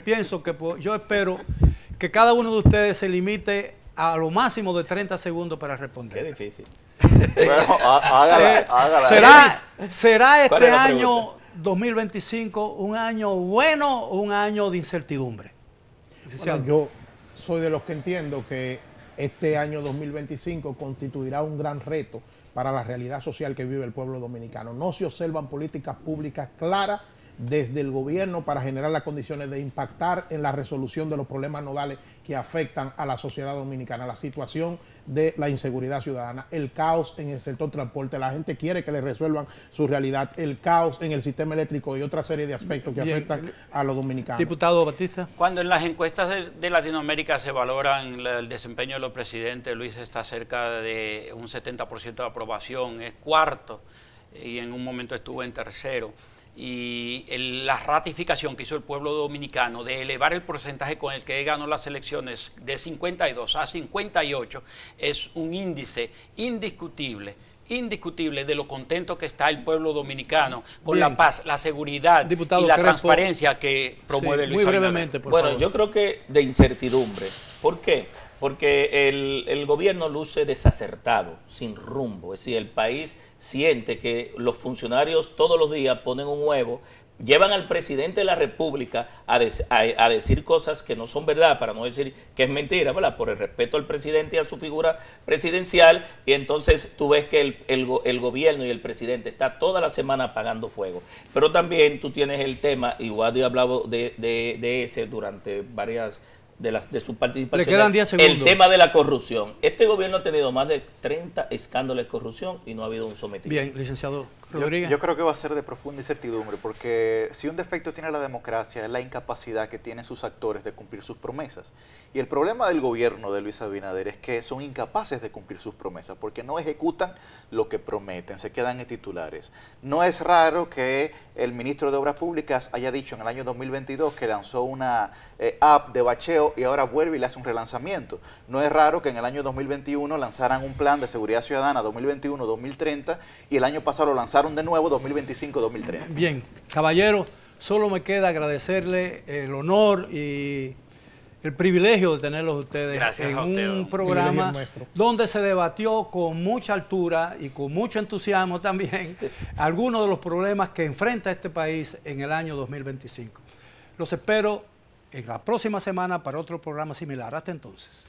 pienso que yo espero que cada uno de ustedes se limite a lo máximo de 30 segundos para Qué responder. difícil. Bueno, hágala. ¿Será ¿Cuál este es la año 2025 un año bueno o un año de incertidumbre? Bueno, yo soy de los que entiendo que este año 2025 constituirá un gran reto para la realidad social que vive el pueblo dominicano. No se observan políticas públicas claras desde el gobierno para generar las condiciones de impactar en la resolución de los problemas nodales que afectan a la sociedad dominicana, la situación de la inseguridad ciudadana, el caos en el sector transporte, la gente quiere que le resuelvan su realidad, el caos en el sistema eléctrico y otra serie de aspectos que Bien. afectan a los dominicanos. Diputado Batista. Cuando en las encuestas de Latinoamérica se valoran el desempeño de los presidentes, Luis está cerca de un 70% de aprobación, es cuarto y en un momento estuvo en tercero. Y la ratificación que hizo el pueblo dominicano de elevar el porcentaje con el que ganó las elecciones de 52 a 58 es un índice indiscutible de lo contento que está el pueblo dominicano con Bien. la paz, la seguridad Diputado y la Crespo. transparencia que promueve Sí, Luis muy Abinader. brevemente, por Bueno, favor. yo creo que de incertidumbre. ¿Por qué? Porque el gobierno luce desacertado, sin rumbo. Es decir, el país siente que los funcionarios todos los días ponen un huevo, llevan al presidente de la República a decir cosas que no son verdad, para no decir que es mentira, ¿verdad? Por el respeto al presidente y a su figura presidencial, y entonces tú ves que el gobierno y el presidente está toda la semana apagando fuego. Pero también tú tienes el tema, y Wadi ha hablado de ese durante varias de su participación. Le quedan 10 segundos. El tema de la corrupción. Este gobierno ha tenido más de 30 escándalos de corrupción y no ha habido un sometimiento. Bien, licenciado. Rodríguez. Yo creo que va a ser de profunda incertidumbre, porque si un defecto tiene la democracia es la incapacidad que tienen sus actores de cumplir sus promesas. Y el problema del gobierno de Luis Abinader es que son incapaces de cumplir sus promesas, porque no ejecutan lo que prometen, se quedan en titulares. No es raro que el ministro de Obras Públicas haya dicho en el año 2022 que lanzó una app de bacheo y ahora vuelve y le hace un relanzamiento. No es raro que en el año 2021 lanzaran un plan de seguridad ciudadana 2021-2030 y el año pasado lo lanzaron de nuevo 2025-2030. Bien, caballero, solo me queda agradecerle el honor y el privilegio de tenerlos ustedes Gracias en a usted, un don. programa Privilegio nuestro. donde se debatió con mucha altura y con mucho entusiasmo también algunos de los problemas que enfrenta este país en el año 2025. Los espero en la próxima semana para otro programa similar. Hasta entonces.